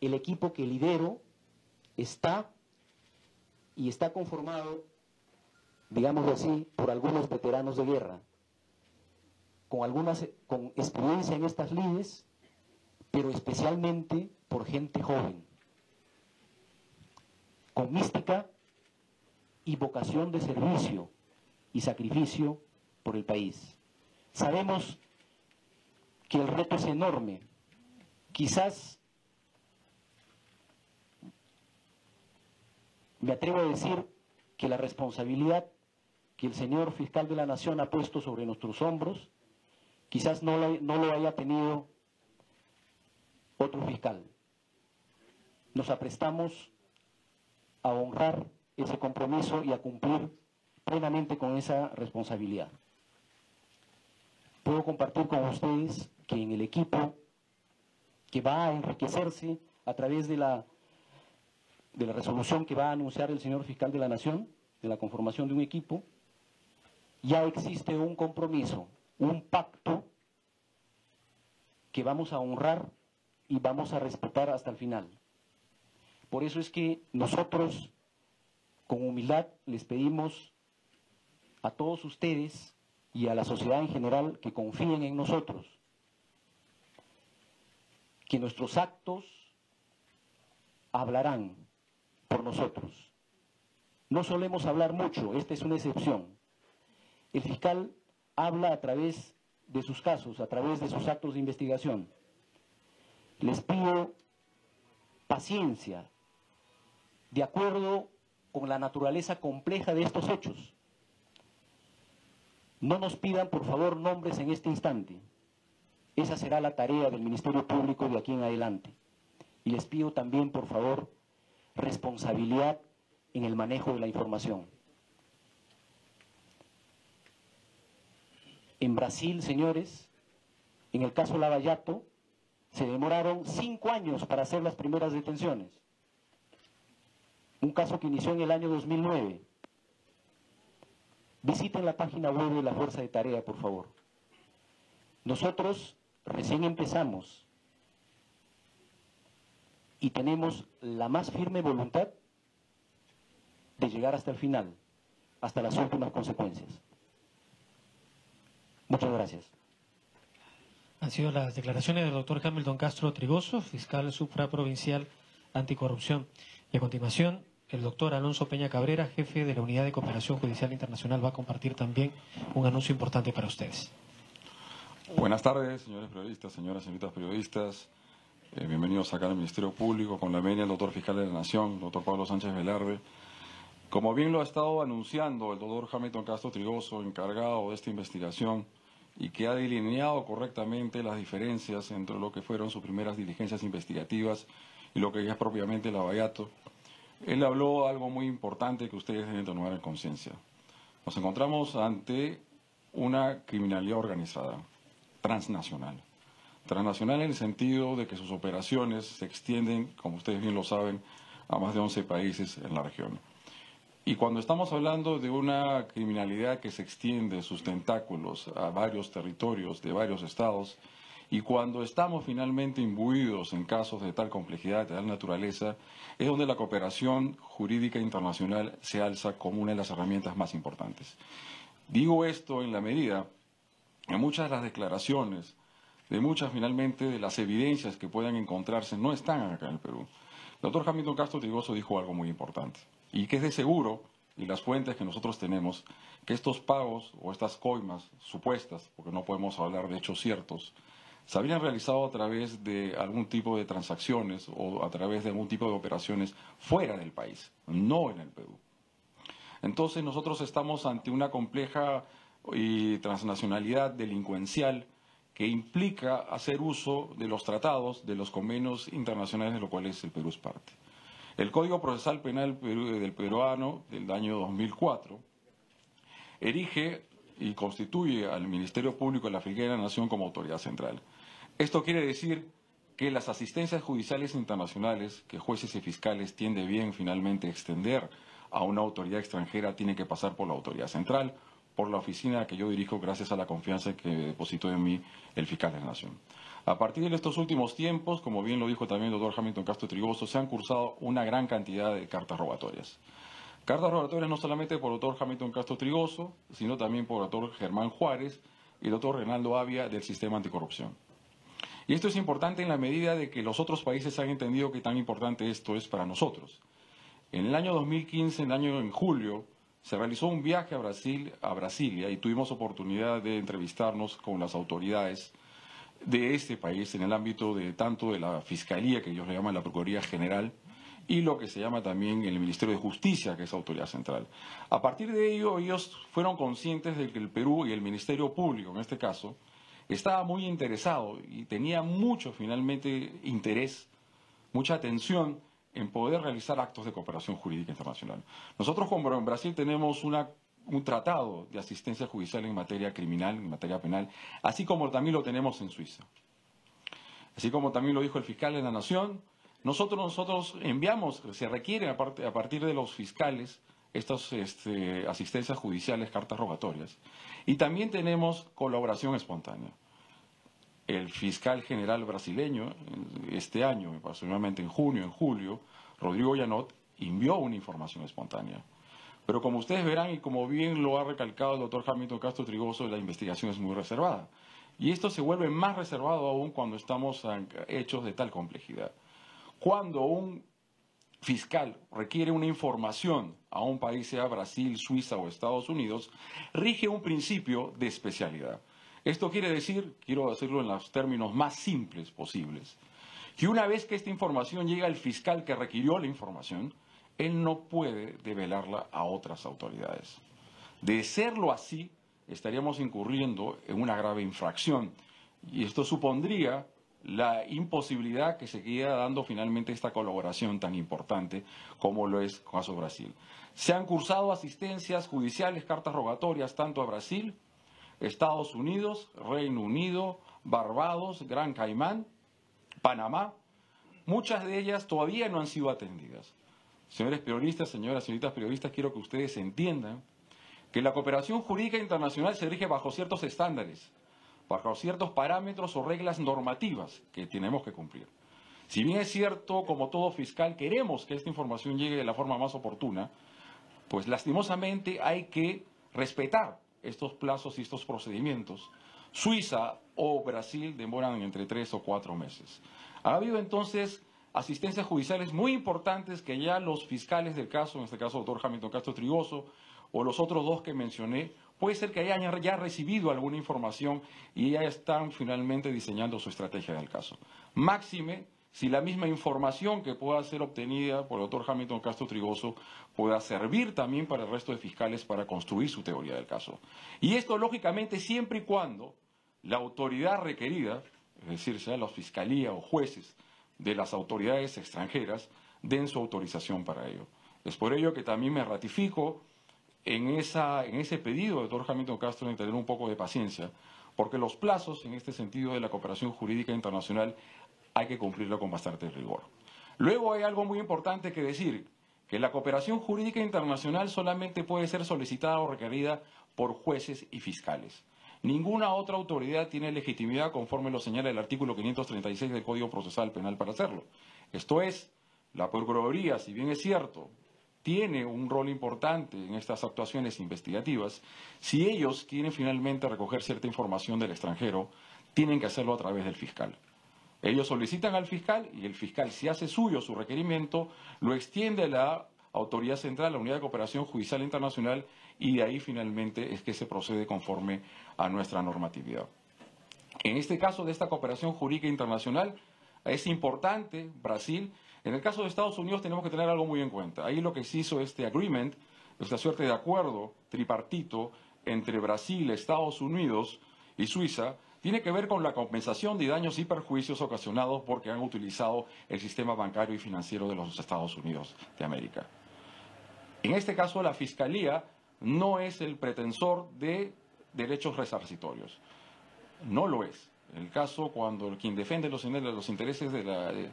El equipo que lidero está conformado, digámoslo así, por algunos veteranos de guerra, con experiencia en estas lides, pero especialmente por gente joven, con mística y vocación de servicio y sacrificio por el país. Sabemos que el reto es enorme. Quizás me atrevo a decir que la responsabilidad que el señor fiscal de la Nación ha puesto sobre nuestros hombros, quizás no lo haya tenido otro fiscal. Nos aprestamos a honrar ese compromiso y a cumplir plenamente con esa responsabilidad. Puedo compartir con ustedes que en el equipo que va a enriquecerse a través de la resolución que va a anunciar el señor fiscal de la Nación, de la conformación de un equipo, ya existe un compromiso, un pacto que vamos a honrar y vamos a respetar hasta el final. Por eso es que nosotros, con humildad, les pedimos a todos ustedes y a la sociedad en general que confíen en nosotros, que nuestros actos hablarán por nosotros. No solemos hablar mucho, esta es una excepción. El fiscal habla a través de sus casos, a través de sus actos de investigación. Les pido paciencia, de acuerdo con la naturaleza compleja de estos hechos. No nos pidan, por favor, nombres en este instante. Esa será la tarea del Ministerio Público de aquí en adelante. Y les pido también, por favor, responsabilidad en el manejo de la información. En Brasil, señores, en el caso Lava Jato, se demoraron 5 años para hacer las primeras detenciones. un caso que inició en el año 2009. Visiten la página web de la Fuerza de Tarea, por favor. Nosotros recién empezamos y tenemos la más firme voluntad de llegar hasta el final, hasta las últimas consecuencias. Muchas gracias. Han sido las declaraciones del doctor Hamilton Castro Trigoso, fiscal supraprovincial anticorrupción. Y a continuación, el doctor Alonso Peña Cabrera, jefe de la Unidad de Cooperación Judicial Internacional, va a compartir también un anuncio importante para ustedes. Buenas tardes, señores periodistas, señoritas periodistas. Bienvenidos acá al Ministerio Público con la venia del doctor fiscal de la Nación, doctor Pablo Sánchez Velarde. Como bien lo ha estado anunciando el doctor Hamilton Castro Trigoso, encargado de esta investigación, y que ha delineado correctamente las diferencias entre lo que fueron sus primeras diligencias investigativas y lo que ya es propiamente el Lavallato, él habló algo muy importante que ustedes deben tomar en conciencia. Nos encontramos ante una criminalidad organizada, transnacional. Transnacional en el sentido de que sus operaciones se extienden, como ustedes bien lo saben, a más de 11 países en la región. Y cuando estamos hablando de una criminalidad que se extiende sus tentáculos a varios territorios de varios estados, y cuando estamos finalmente imbuidos en casos de tal complejidad, de tal naturaleza, es donde la cooperación jurídica internacional se alza como una de las herramientas más importantes. Digo esto en la medida que muchas de las declaraciones, de muchas finalmente de las evidencias que puedan encontrarse, no están acá en el Perú. El doctor Hamilton Castro Trigoso dijo algo muy importante, y que es de seguro, y las fuentes que nosotros tenemos, que estos pagos o estas coimas supuestas, porque no podemos hablar de hechos ciertos, se habrían realizado a través de algún tipo de transacciones o a través de algún tipo de operaciones fuera del país, no en el Perú. Entonces nosotros estamos ante una compleja y transnacionalidad delincuencial que implica hacer uso de los tratados, de los convenios internacionales de los cuales el Perú es parte. El Código Procesal Penal del peruano del año 2004 erige y constituye al Ministerio Público de la Fiscalía de la Nación como autoridad central. Esto quiere decir que las asistencias judiciales internacionales que jueces y fiscales tienden bien finalmente a extender a una autoridad extranjera tienen que pasar por la autoridad central, por la oficina que yo dirijo gracias a la confianza que depositó en mí el fiscal de la Nación. A partir de estos últimos tiempos, como bien lo dijo también el doctor Hamilton Castro Trigoso, se han cursado una gran cantidad de cartas rogatorias. Cartas rogatorias no solamente por el doctor Hamilton Castro Trigoso, sino también por el doctor Germán Juárez y el doctor Reinaldo Avia del Sistema Anticorrupción. Y esto es importante en la medida de que los otros países han entendido que tan importante esto es para nosotros. En el año 2015, en julio, se realizó un viaje a Brasilia, y tuvimos oportunidad de entrevistarnos con las autoridades de este país en el ámbito de tanto de la Fiscalía, que ellos le llaman la Procuraduría General, y lo que se llama también el Ministerio de Justicia, que es autoridad central. A partir de ello, ellos fueron conscientes de que el Perú y el Ministerio Público, en este caso, estaba muy interesado y tenía mucho, finalmente, interés, mucha atención en poder realizar actos de cooperación jurídica internacional. Nosotros, como en Brasil, tenemos un tratado de asistencia judicial en materia criminal, en materia penal, así como también lo tenemos en Suiza. Así como también lo dijo el fiscal de la Nación, nosotros enviamos, se requiere a partir de los fiscales, estas asistencias judiciales, cartas rogatorias. Y también tenemos colaboración espontánea. El fiscal general brasileño, este año, aproximadamente en junio, en julio, Rodrigo Janot, envió una información espontánea. Pero como ustedes verán, y como bien lo ha recalcado el doctor Hamilton Castro Trigoso, la investigación es muy reservada. Y esto se vuelve más reservado aún cuando estamos hechos de tal complejidad. Cuando un fiscal requiere una información a un país, sea Brasil, Suiza o Estados Unidos, rige un principio de especialidad. Esto quiere decir, quiero decirlo en los términos más simples posibles, que una vez que esta información llega al fiscal que requirió la información, él no puede develarla a otras autoridades. De serlo así, estaríamos incurriendo en una grave infracción, y esto supondría la imposibilidad que seguía dando finalmente esta colaboración tan importante como lo es el caso de Brasil. Se han cursado asistencias judiciales, cartas rogatorias, tanto a Brasil, Estados Unidos, Reino Unido, Barbados, Gran Caimán, Panamá. Muchas de ellas todavía no han sido atendidas. señores periodistas, señoritas periodistas, quiero que ustedes entiendan que la cooperación jurídica internacional se rige bajo ciertos estándares, bajo ciertos parámetros o reglas normativas que tenemos que cumplir. Si bien es cierto, como todo fiscal, queremos que esta información llegue de la forma más oportuna, pues lastimosamente hay que respetar estos plazos y estos procedimientos. Suiza o Brasil demoran entre 3 o 4 meses. Ha habido entonces asistencias judiciales muy importantes que ya los fiscales del caso, en este caso el doctor Hamilton Castro Trigoso, o los otros dos que mencioné, puede ser que hayan ya recibido alguna información y ya están finalmente diseñando su estrategia del caso. Máxime, si la misma información que pueda ser obtenida por el doctor Hamilton Castro Trigoso pueda servir también para el resto de fiscales para construir su teoría del caso. Y esto, lógicamente, siempre y cuando la autoridad requerida, es decir, sea la fiscalía o jueces de las autoridades extranjeras, den su autorización para ello. Es por ello que también me ratifico en ese pedido del doctor Hamilton Castro de tener un poco de paciencia, porque los plazos en este sentido de la cooperación jurídica internacional hay que cumplirlo con bastante rigor. Luego hay algo muy importante que decir, que la cooperación jurídica internacional solamente puede ser solicitada o requerida por jueces y fiscales. Ninguna otra autoridad tiene legitimidad conforme lo señala el artículo 536 del Código Procesal Penal para hacerlo. Esto es, la Procuraduría, si bien es cierto, tiene un rol importante en estas actuaciones investigativas. Si ellos quieren finalmente recoger cierta información del extranjero, tienen que hacerlo a través del fiscal. Ellos solicitan al fiscal y el fiscal, si hace suyo su requerimiento, lo extiende a la autoridad central, la Unidad de Cooperación Judicial Internacional, y de ahí finalmente es que se procede conforme a nuestra normatividad. En este caso de esta cooperación jurídica internacional, es importante Brasil. En el caso de Estados Unidos tenemos que tener algo muy en cuenta. Ahí lo que se hizo este agreement, esta suerte de acuerdo tripartito entre Brasil, Estados Unidos y Suiza, tiene que ver con la compensación de daños y perjuicios ocasionados porque han utilizado el sistema bancario y financiero de los Estados Unidos de América. En este caso, la Fiscalía no es el pretensor de derechos resarcitorios. No lo es. En el caso, cuando quien defiende los intereses del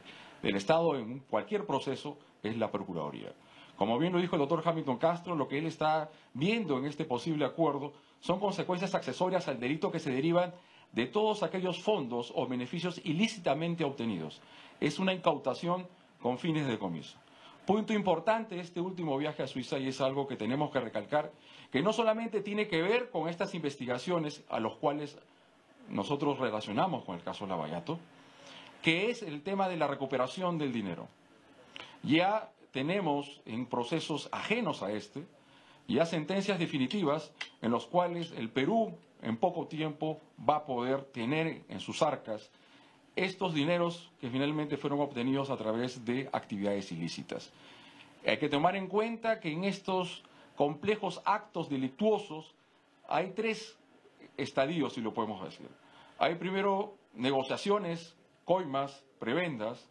Estado en cualquier proceso es la Procuraduría. Como bien lo dijo el doctor Hamilton Castro, lo que él está viendo en este posible acuerdo son consecuencias accesorias al delito que se derivan de todos aquellos fondos o beneficios ilícitamente obtenidos. Es una incautación con fines de decomiso. Punto importante este último viaje a Suiza, y es algo que tenemos que recalcar, que no solamente tiene que ver con estas investigaciones a los cuales nosotros relacionamos con el caso Lavallato, que es el tema de la recuperación del dinero. Ya tenemos en procesos ajenos a este, ya sentencias definitivas en los cuales el Perú en poco tiempo va a poder tener en sus arcas estos dineros que finalmente fueron obtenidos a través de actividades ilícitas. Hay que tomar en cuenta que en estos complejos actos delictuosos hay 3 estadios, si lo podemos decir. Hay primero negociaciones, coimas, prebendas,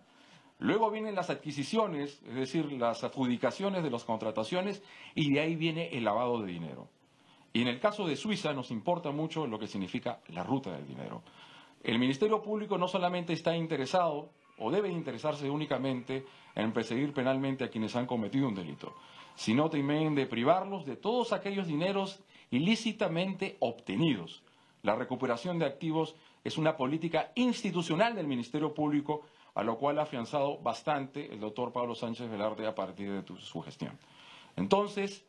luego vienen las adquisiciones, es decir, las adjudicaciones de las contrataciones, y de ahí viene el lavado de dinero. Y en el caso de Suiza nos importa mucho lo que significa la ruta del dinero. El Ministerio Público no solamente está interesado, o debe interesarse únicamente en perseguir penalmente a quienes han cometido un delito, sino también de privarlos de todos aquellos dineros ilícitamente obtenidos. La recuperación de activos es una política institucional del Ministerio Público, a lo cual ha afianzado bastante el doctor Pablo Sánchez Velarde a partir de su gestión. Entonces,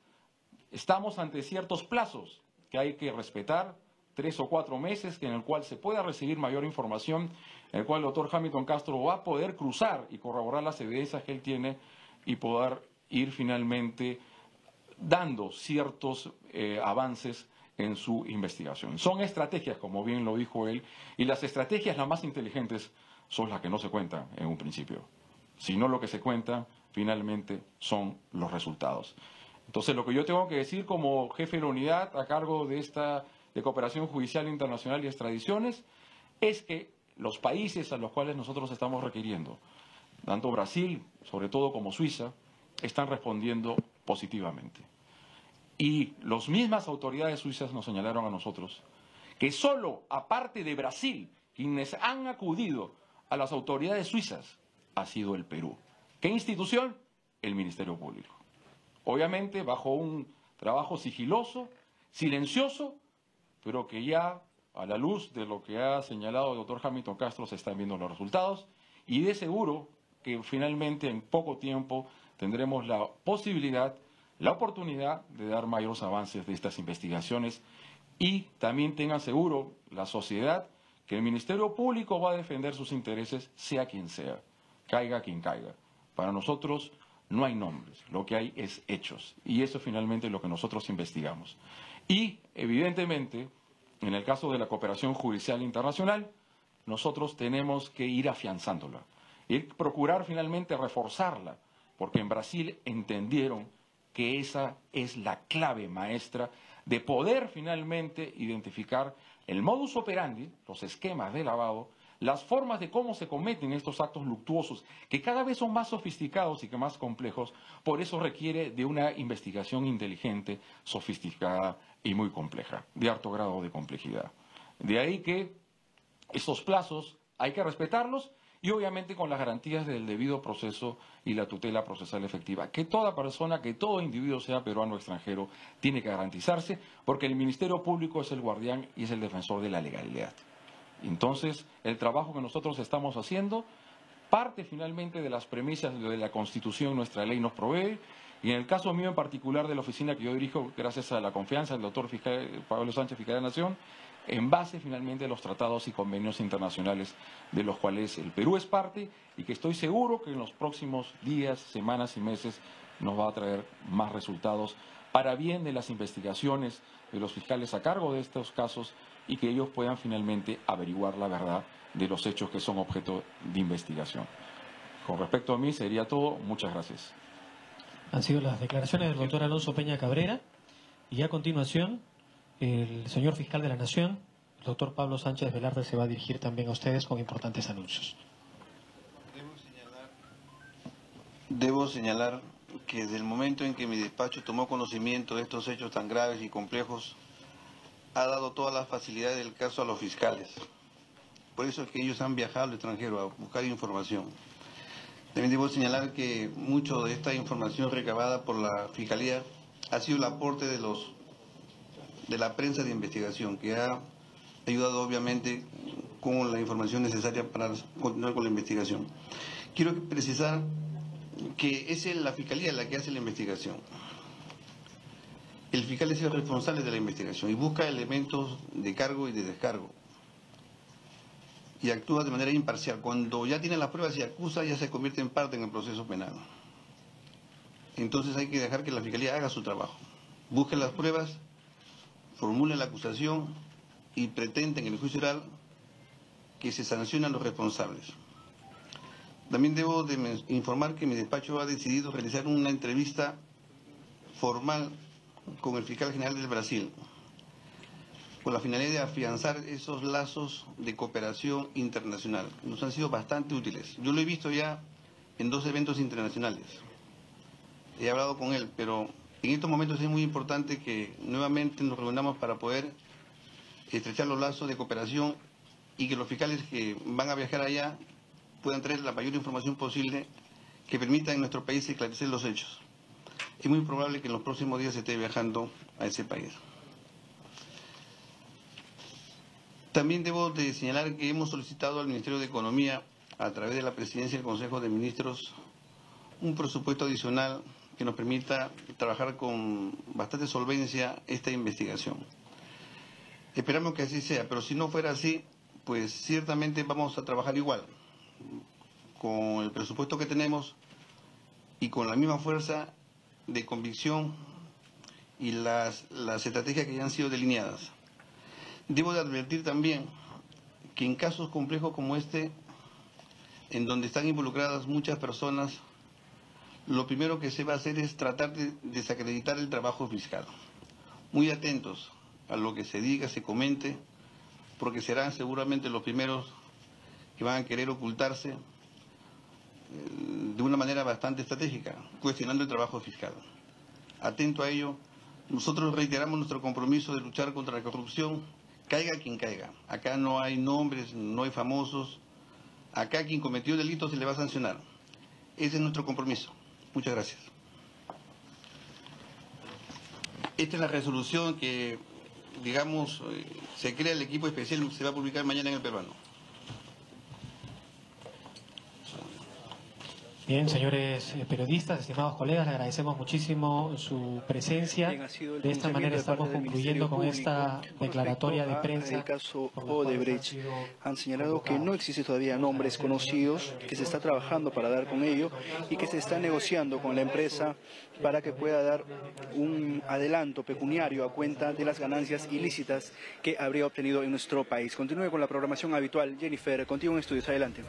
estamos ante ciertos plazos que hay que respetar, 3 o 4 meses, en el cual se pueda recibir mayor información, en el cual el doctor Hamilton Castro va a poder cruzar y corroborar las evidencias que él tiene y poder ir finalmente dando ciertos avances en su investigación. Son estrategias, como bien lo dijo él, y las estrategias las más inteligentes son las que no se cuentan en un principio, sino lo que se cuenta finalmente son los resultados. Entonces, lo que yo tengo que decir como jefe de la unidad a cargo de Cooperación Judicial Internacional y Extradiciones es que los países a los cuales nosotros estamos requiriendo, tanto Brasil, sobre todo, como Suiza, están respondiendo positivamente. Y las mismas autoridades suizas nos señalaron a nosotros que solo, aparte de Brasil, quienes han acudido a las autoridades suizas, ha sido el Perú. ¿Qué institución? el Ministerio Público. Obviamente bajo un trabajo sigiloso, silencioso, pero que ya a la luz de lo que ha señalado el doctor Hamilton Castro se están viendo los resultados y de seguro que finalmente en poco tiempo tendremos la posibilidad, la oportunidad de dar mayores avances de estas investigaciones y también tengan seguro la sociedad que el Ministerio Público va a defender sus intereses, sea quien sea, caiga quien caiga. Para nosotros no hay nombres, lo que hay es hechos y eso finalmente es lo que nosotros investigamos. Y evidentemente, en el caso de la cooperación judicial internacional, nosotros tenemos que ir afianzándola y procurar finalmente reforzarla, porque en Brasil entendieron que esa es la clave maestra de poder finalmente identificar el modus operandi, los esquemas de lavado, las formas de cómo se cometen estos actos luctuosos, que cada vez son más sofisticados y que más complejos, por eso requiere de una investigación inteligente, sofisticada y muy compleja, de alto grado de complejidad. De ahí que estos plazos hay que respetarlos y obviamente con las garantías del debido proceso y la tutela procesal efectiva, que toda persona, que todo individuo, sea peruano o extranjero, tiene que garantizarse, porque el Ministerio Público es el guardián y es el defensor de la legalidad. Entonces, el trabajo que nosotros estamos haciendo parte finalmente de las premisas de la Constitución, nuestra ley nos provee, y en el caso mío en particular de la oficina que yo dirijo, gracias a la confianza del doctor Pablo Sánchez, fiscal de la Nación, en base finalmente a los tratados y convenios internacionales de los cuales el Perú es parte y que estoy seguro que en los próximos días, semanas y meses nos va a traer más resultados para bien de las investigaciones de los fiscales a cargo de estos casos y que ellos puedan finalmente averiguar la verdad de los hechos que son objeto de investigación. Con respecto a mí sería todo. Muchas gracias. Han sido las declaraciones del doctor Alonso Peña Cabrera y a continuación el señor fiscal de la Nación, el doctor Pablo Sánchez Velarde, se va a dirigir también a ustedes con importantes anuncios. Debo señalar que desde el momento en que mi despacho tomó conocimiento de estos hechos tan graves y complejos, ha dado todas las facilidades del caso a los fiscales. Por eso es que ellos han viajado al extranjero a buscar información. También debo señalar que mucho de esta información recabada por la Fiscalía ha sido el aporte de la prensa de investigación, que ha ayudado obviamente con la información necesaria para continuar con la investigación. Quiero precisar que es la Fiscalía la que hace la investigación. El fiscal es el responsable de la investigación y busca elementos de cargo y de descargo. Y actúa de manera imparcial. Cuando ya tiene las pruebas y acusa, ya se convierte en parte en el proceso penal. Entonces hay que dejar que la Fiscalía haga su trabajo. Busque las pruebas, formule la acusación y pretende en el juicio oral que se sancionen a los responsables. También debo informar que mi despacho ha decidido realizar una entrevista formal con el fiscal general del Brasil, con la finalidad de afianzar esos lazos de cooperación internacional. Nos han sido bastante útiles. Yo lo he visto ya en 2 eventos internacionales. He hablado con él, pero en estos momentos es muy importante que nuevamente nos reunamos para poder estrechar los lazos de cooperación y que los fiscales que van a viajar allá puedan traer la mayor información posible que permita en nuestro país esclarecer los hechos. Es muy probable que en los próximos días se esté viajando a ese país. También debo de señalar que hemos solicitado al Ministerio de Economía, a través de la Presidencia del Consejo de Ministros, un presupuesto adicional que nos permita trabajar con bastante solvencia esta investigación. Esperamos que así sea, pero si no fuera así, pues ciertamente vamos a trabajar igual, con el presupuesto que tenemos y con la misma fuerza de convicción y las estrategias que ya han sido delineadas. Debo de advertir también que en casos complejos como este, en donde están involucradas muchas personas, lo primero que se va a hacer es tratar de desacreditar el trabajo fiscal. Muy atentos a lo que se diga, se comente, porque serán seguramente los primeros que van a querer ocultarse de una manera bastante estratégica, cuestionando el trabajo fiscal. Atento a ello, nosotros reiteramos nuestro compromiso de luchar contra la corrupción, caiga quien caiga. Acá no hay nombres, no hay famosos. Acá quien cometió delitos se le va a sancionar. Ese es nuestro compromiso. Muchas gracias. Esta es la resolución que, digamos, se crea el equipo especial, se va a publicar mañana en El Peruano. Bien, señores periodistas, estimados colegas, le agradecemos muchísimo su presencia. Bien, ha sido el de esta manera estamos concluyendo con esta declaratoria de prensa. El caso Odebrecht han señalado que no existen todavía nombres conocidos, que se está trabajando para dar con ello y que se está negociando con la empresa para que pueda dar un adelanto pecuniario a cuenta de las ganancias ilícitas que habría obtenido en nuestro país. Continúe con la programación habitual. Jennifer, contigo en estudios. Adelante.